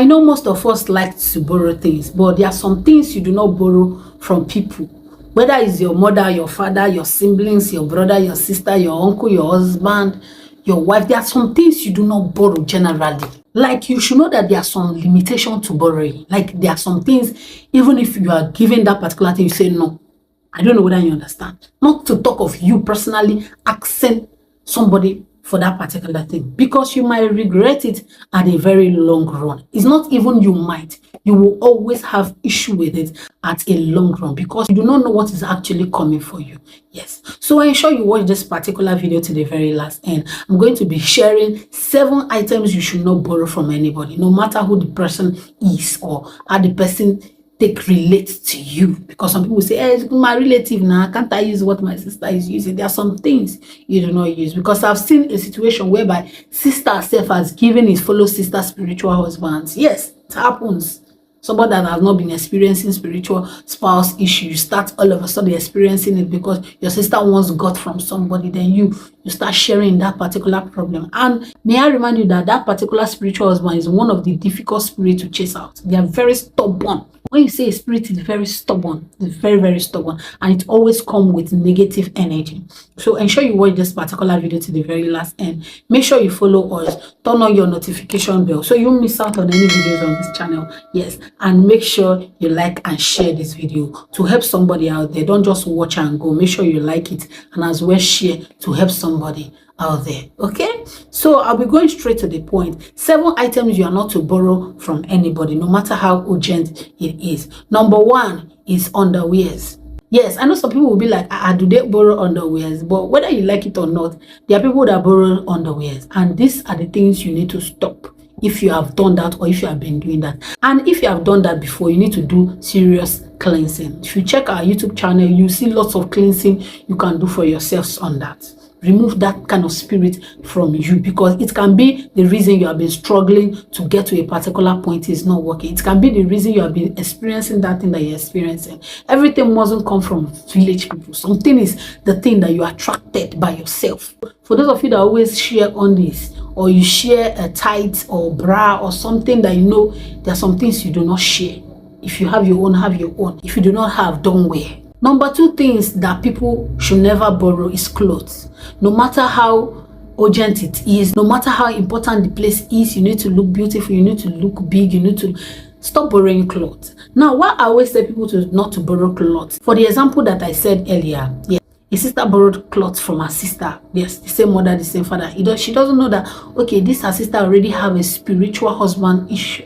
I know most of us like to borrow things, but there are some things you do not borrow from people. Whether it's your mother, your father, your siblings, your brother, your sister, your uncle, your husband, your wife, there are some things you do not borrow generally. Like, you should know that there are some limitations to borrowing. Like, there are some things, even if you are given that particular thing, you say no. I don't know whether you understand. Not to talk of you personally asking somebody for that particular thing, because you might regret it at a very long run. It's not even you might, you will always have issue with it at a long run, because you do not know what is actually coming for you. Yes, so ensure you watch this particular video to the very last end. I'm going to be sharing 7 items you should not borrow from anybody, no matter who the person is or how the person relate to you. Because some people say, hey, it's my relative now, can't I use what my sister is using? There are some things you do not use, because I've seen a situation whereby sister herself has given his fellow sister spiritual husbands. Yes, it happens. Somebody that has not been experiencing spiritual spouse issues start all of a sudden experiencing it because your sister once got from somebody, then you start sharing that particular problem. And may I remind you that that particular spiritual husband is one of the difficult spirits to chase out. They are very stubborn. When you say a spirit is very stubborn, it's very, very stubborn, and it always comes with negative energy. So ensure you watch this particular video to the very last end. Make sure you follow us, turn on your notification bell so you won't miss out on any videos on this channel. Yes, and make sure you like and share this video to help somebody out there. Don't just watch and go. Make sure you like it and as well share to help somebody out there. Okay, so I'll be going straight to the point. 7 items you are not to borrow from anybody, no matter how urgent it is. Number 1 is underwears. Yes, I know some people will be like, do they borrow underwears? But whether you like it or not, there are people that borrow underwears, and these are the things you need to stop if you have done that, or if you have been doing that. And if you have done that before, you need to do serious cleansing. If you check our YouTube channel, you see lots of cleansing you can do for yourselves on that. Remove that kind of spirit from you, because it can be the reason you have been struggling to get to a particular point is not working. It can be the reason you have been experiencing that thing that you're experiencing. Everything mustn't come from village people. Something is the thing that you attracted by yourself. For those of you that always share on this, or you share a tight or bra or something that you know, there are some things you do not share. If you have your own, have your own. If you do not have, don't wear. Number 2 things that people should never borrow is clothes. No matter how urgent it is, no matter how important the place is, you need to look beautiful, you need to look big, you need to stop borrowing clothes. Now, why I always tell people not to borrow clothes? For the example that I said earlier, yeah, a sister borrowed clothes from her sister. Yes, the same mother, the same father. She doesn't know that, okay, this her sister already have a spiritual husband issue.